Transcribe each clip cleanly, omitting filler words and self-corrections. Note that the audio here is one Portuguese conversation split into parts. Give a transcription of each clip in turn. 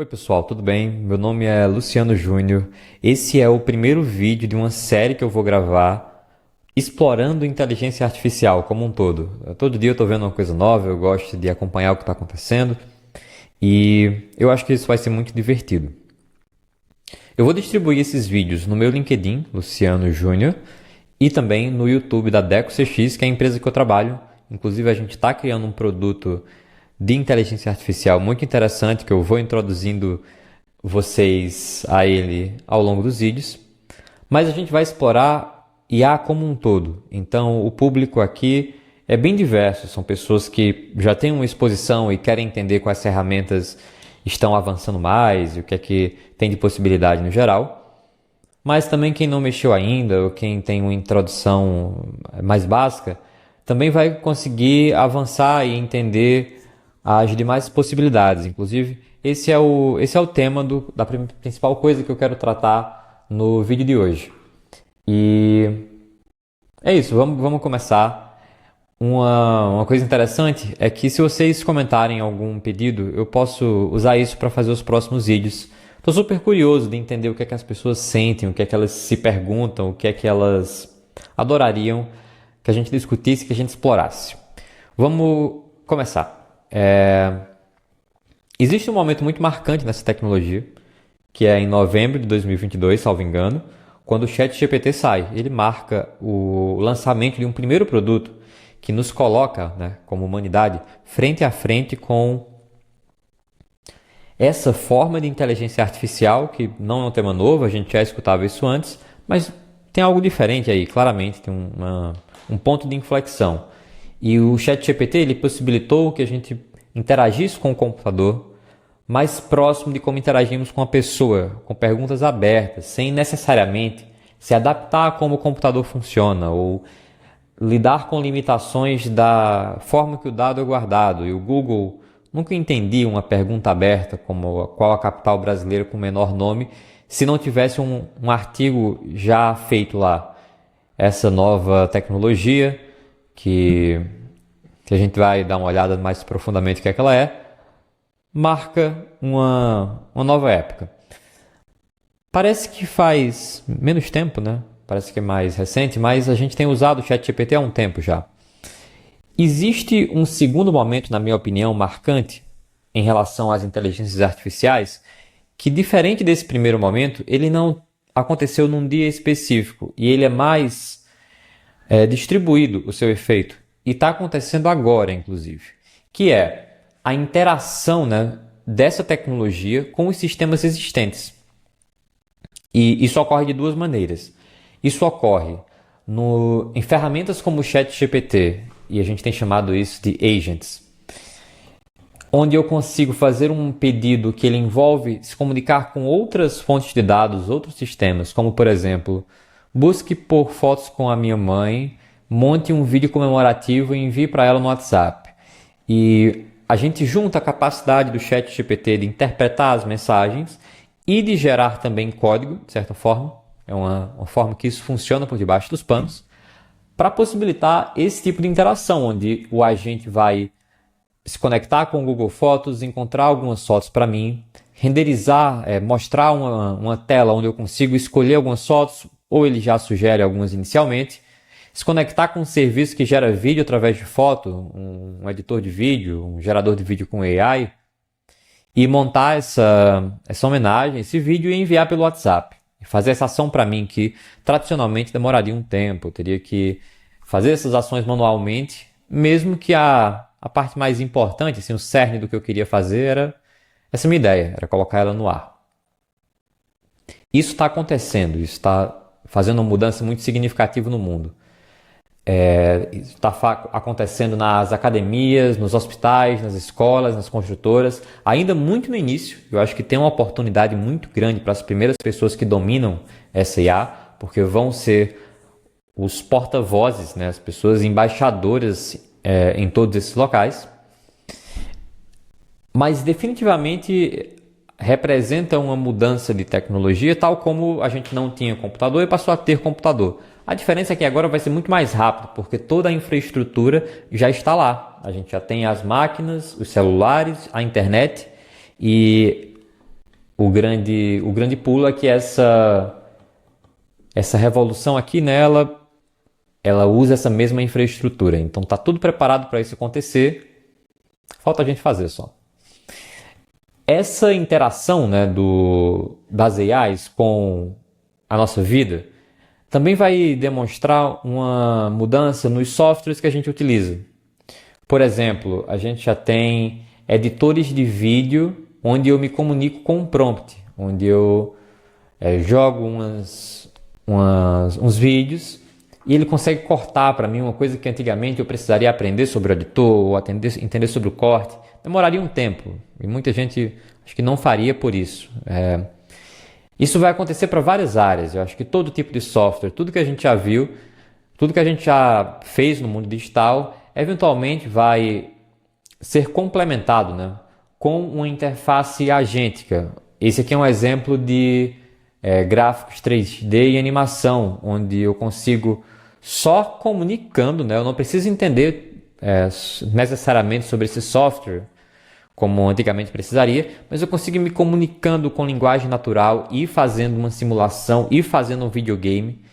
Oi pessoal, tudo bem? Meu nome é Luciano Júnior. Esse é o primeiro vídeo de uma série que eu vou gravar explorando inteligência artificial como um todo. Todo dia eu estou vendo uma coisa nova, eu gosto de acompanhar o que está acontecendo e eu acho que isso vai ser muito divertido. Eu vou distribuir esses vídeos no meu LinkedIn, Luciano Júnior, e também no YouTube da DecoCX, que é a empresa que eu trabalho. Inclusive a gente está criando um produto de inteligência artificial muito interessante que eu vou introduzindo vocês a ele ao longo dos vídeos, mas a gente vai explorar IA como um todo. Então o público aqui é bem diverso, são pessoas que já têm uma exposição e querem entender quais ferramentas estão avançando mais e o que é que tem de possibilidade no geral, mas também quem não mexeu ainda ou quem tem uma introdução mais básica também vai conseguir avançar e entender as demais possibilidades. Inclusive, esse é o tema da principal coisa que eu quero tratar no vídeo de hoje. E é isso, vamos começar. Uma coisa interessante é que se vocês comentarem algum pedido, eu posso usar isso para fazer os próximos vídeos. Estou super curioso de entender o que é que as pessoas sentem, o que é que elas se perguntam, o que é que elas adorariam que a gente discutisse, que a gente explorasse. Vamos começar. Existe um momento muito marcante nessa tecnologia, que é em novembro de 2022, salvo engano, quando o ChatGPT sai. Ele marca o lançamento de um primeiro produto que nos coloca, né, como humanidade, frente a frente com essa forma de inteligência artificial, que não é um tema novo, a gente já escutava isso antes, mas tem algo diferente aí, claramente, tem um ponto de inflexão. E o ChatGPT ele possibilitou que a gente interagisse com o computador mais próximo de como interagimos com a pessoa, com perguntas abertas, sem necessariamente se adaptar a como o computador funciona ou lidar com limitações da forma que o dado é guardado. E o Google nunca entendia uma pergunta aberta como qual a capital brasileira com o menor nome, se não tivesse um artigo já feito lá. Essa nova tecnologia que a gente vai dar uma olhada mais profundamente o que é que ela é, marca uma nova época. Parece que faz menos tempo, né? Parece que é mais recente, mas a gente tem usado o ChatGPT há um tempo já. Existe um segundo momento, na minha opinião, marcante em relação às inteligências artificiais, que diferente desse primeiro momento, ele não aconteceu num dia específico e ele é mais distribuído o seu efeito. E está acontecendo agora, inclusive, que é a interação, né, dessa tecnologia com os sistemas existentes. E isso ocorre de duas maneiras. Isso ocorre em ferramentas como o ChatGPT, e a gente tem chamado isso de agents, onde eu consigo fazer um pedido que ele envolve se comunicar com outras fontes de dados, outros sistemas, como por exemplo, busque por fotos com a minha mãe, monte um vídeo comemorativo e envie para ela no WhatsApp. E a gente junta a capacidade do ChatGPT de interpretar as mensagens e de gerar também código, de certa forma. É uma forma que isso funciona por debaixo dos panos, para possibilitar esse tipo de interação, onde o agente vai se conectar com o Google Fotos, encontrar algumas fotos para mim, renderizar, mostrar uma tela onde eu consigo escolher algumas fotos, ou ele já sugere algumas inicialmente, se conectar com um serviço que gera vídeo através de foto, um editor de vídeo, um gerador de vídeo com AI, e montar essa homenagem, esse vídeo e enviar pelo WhatsApp. E fazer essa ação para mim, que tradicionalmente demoraria um tempo, eu teria que fazer essas ações manualmente, mesmo que a parte mais importante, assim, o cerne do que eu queria fazer era essa minha ideia, era colocar ela no ar. Isso está acontecendo, isso está fazendo uma mudança muito significativa no mundo. Está acontecendo nas academias, nos hospitais, nas escolas, nas construtoras, ainda muito no início. Eu acho que tem uma oportunidade muito grande para as primeiras pessoas que dominam essa IA, porque vão ser os porta-vozes, né, as pessoas embaixadoras em todos esses locais. Mas definitivamente representa uma mudança de tecnologia, tal como a gente não tinha computador e passou a ter computador. A diferença é que agora vai ser muito mais rápido, porque toda a infraestrutura já está lá. A gente já tem as máquinas, os celulares, a internet, e o grande pulo é que essa revolução aqui nela, ela usa essa mesma infraestrutura. Então está tudo preparado para isso acontecer, falta a gente fazer só. Essa interação, né, das AIs com a nossa vida também vai demonstrar uma mudança nos softwares que a gente utiliza. Por exemplo, a gente já tem editores de vídeo onde eu me comunico com um prompt, onde eu jogo uns vídeos e ele consegue cortar para mim uma coisa que antigamente eu precisaria aprender sobre o editor ou entender sobre o corte. Demoraria um tempo e muita gente acho que não faria por isso. Isso vai acontecer para várias áreas. Eu acho que todo tipo de software, tudo que a gente já viu, tudo que a gente já fez no mundo digital, eventualmente vai ser complementado, né, com uma interface agêntica. Esse aqui é um exemplo de gráficos 3D e animação, onde eu consigo só comunicando, né, eu não preciso entender necessariamente sobre esse software, como antigamente precisaria, mas eu consigo me comunicando com linguagem natural e fazendo uma simulação e fazendo um videogame.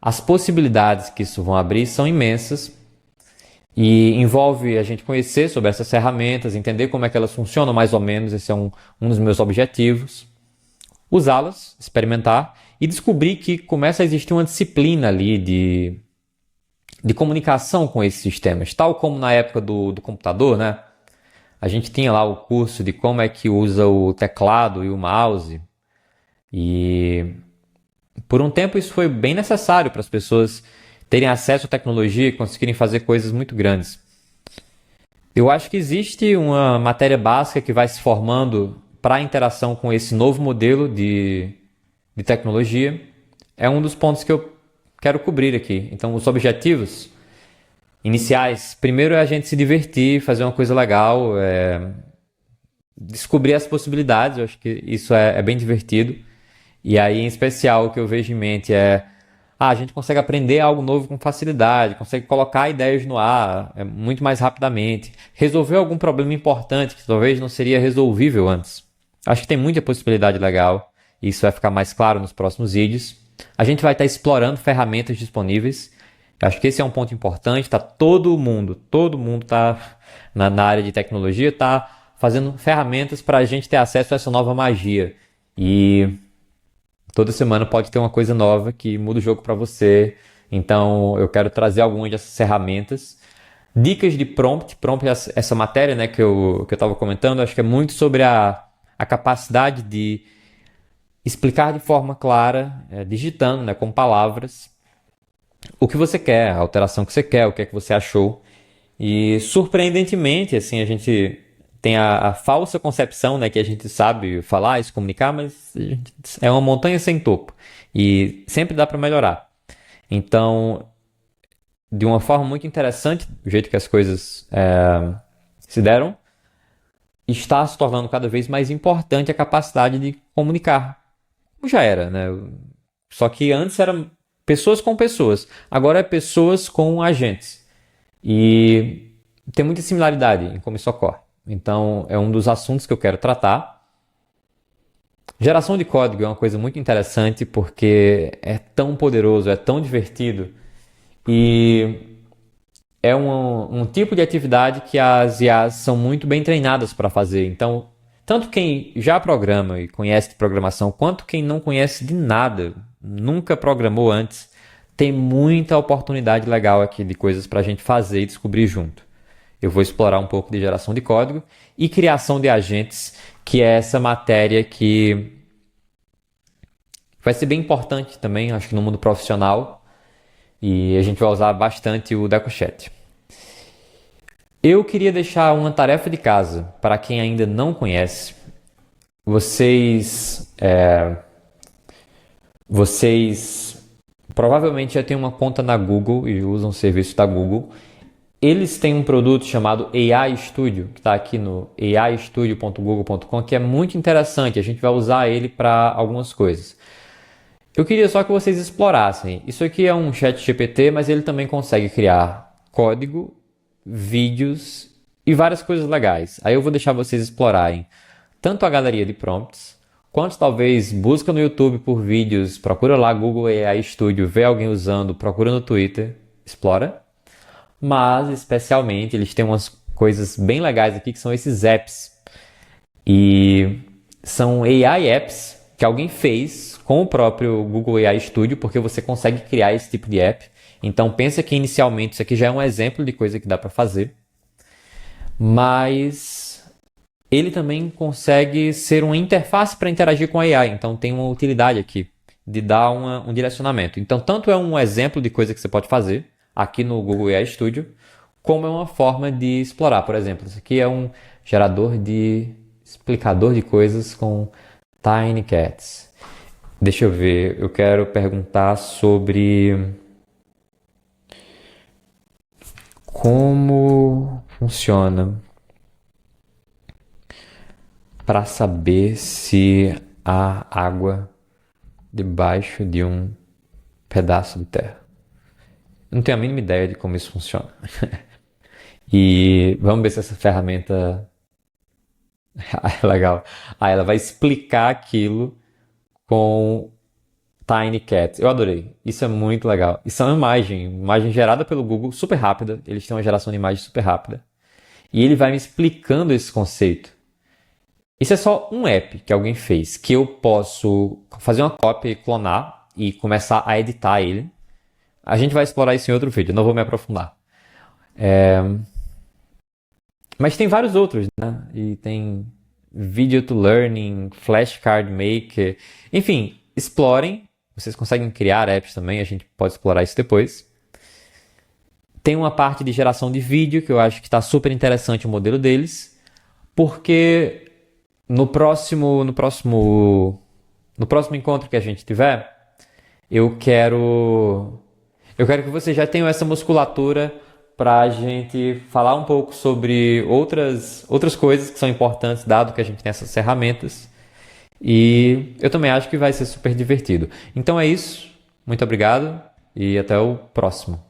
As possibilidades que isso vão abrir são imensas e envolve a gente conhecer sobre essas ferramentas, entender como é que elas funcionam mais ou menos, esse é um dos meus objetivos. Usá-las, experimentar e descobrir que começa a existir uma disciplina ali de comunicação com esses sistemas, tal como na época do computador, né? A gente tinha lá o curso de como é que usa o teclado e o mouse. E por um tempo isso foi bem necessário para as pessoas terem acesso à tecnologia e conseguirem fazer coisas muito grandes. Eu acho que existe uma matéria básica que vai se formando para a interação com esse novo modelo de tecnologia. É um dos pontos que eu quero cobrir aqui. Então, os objetivos iniciais, primeiro é a gente se divertir, fazer uma coisa legal, descobrir as possibilidades, eu acho que isso é bem divertido. E aí, em especial, o que eu vejo em mente a gente consegue aprender algo novo com facilidade, consegue colocar ideias no ar muito mais rapidamente, resolver algum problema importante que talvez não seria resolvível antes. Acho que tem muita possibilidade legal, e isso vai ficar mais claro nos próximos vídeos. A gente vai estar explorando ferramentas disponíveis. Acho que esse é um ponto importante, todo mundo está na área de tecnologia, está fazendo ferramentas para a gente ter acesso a essa nova magia. E toda semana pode ter uma coisa nova que muda o jogo para você. Então eu quero trazer algumas dessas ferramentas. Dicas de prompt, essa matéria, né, que eu estava comentando, acho que é muito sobre a capacidade de explicar de forma clara, digitando, né, com palavras, o que você quer, a alteração que você quer, o que é que você achou. E surpreendentemente, assim, a gente tem a falsa concepção, né, que a gente sabe falar e se comunicar, mas é uma montanha sem topo. E sempre dá para melhorar. Então, de uma forma muito interessante, do jeito que as coisas se deram, está se tornando cada vez mais importante a capacidade de comunicar. Como já era, né? Só que antes era pessoas com pessoas. Agora é pessoas com agentes. E tem muita similaridade em como isso ocorre. Então, é um dos assuntos que eu quero tratar. Geração de código é uma coisa muito interessante porque é tão poderoso, é tão divertido. E é um tipo de atividade que as IAs são muito bem treinadas para fazer. Então, tanto quem já programa e conhece de programação, quanto quem não conhece de nada, nunca programou antes, tem muita oportunidade legal aqui de coisas para a gente fazer e descobrir junto. Eu vou explorar um pouco de geração de código e criação de agentes, que é essa matéria que vai ser bem importante também, acho que no mundo profissional, e a gente vai usar bastante o DecoChat. Eu queria deixar uma tarefa de casa para quem ainda não conhece. Vocês provavelmente já têm uma conta na Google e usam o serviço da Google. Eles têm um produto chamado AI Studio, que está aqui no aistudio.google.com, que é muito interessante. A gente vai usar ele para algumas coisas. Eu queria só que vocês explorassem. Isso aqui é um chat GPT, mas ele também consegue criar código, vídeos e várias coisas legais. Aí eu vou deixar vocês explorarem tanto a galeria de prompts, Quantos talvez busca no YouTube por vídeos, procura lá Google AI Studio, vê alguém usando, procura no Twitter, explora. Mas, especialmente, eles têm umas coisas bem legais aqui que são esses apps. E são AI apps que alguém fez com o próprio Google AI Studio, porque você consegue criar esse tipo de app. Então pensa que inicialmente isso aqui já é um exemplo de coisa que dá para fazer, mas ele também consegue ser uma interface para interagir com a AI. Então tem uma utilidade aqui de dar um direcionamento. Então tanto é um exemplo de coisa que você pode fazer aqui no Google AI Studio, como é uma forma de explorar. Por exemplo, isso aqui é um gerador de explicador de coisas com Tiny Cats. Deixa eu ver, eu quero perguntar sobre como funciona para saber se há água debaixo de um pedaço de terra. Não tenho a mínima ideia de como isso funciona. E vamos ver se essa ferramenta é legal. Ah, ela vai explicar aquilo com Tiny Cats. Eu adorei. Isso é muito legal. Isso é uma imagem gerada pelo Google, super rápida. Eles têm uma geração de imagem super rápida. E ele vai me explicando esse conceito. Isso é só um app que alguém fez, que eu posso fazer uma cópia e clonar e começar a editar ele. A gente vai explorar isso em outro vídeo, não vou me aprofundar. Mas tem vários outros, né? E tem Video to Learning, Flashcard Maker. Enfim, explorem. Vocês conseguem criar apps também, a gente pode explorar isso depois. Tem uma parte de geração de vídeo, que eu acho que está super interessante o modelo deles, porque no próximo encontro que a gente tiver, eu quero que vocês já tenham essa musculatura para a gente falar um pouco sobre outras coisas que são importantes, dado que a gente tem essas ferramentas. E eu também acho que vai ser super divertido. Então é isso. Muito obrigado e até o próximo.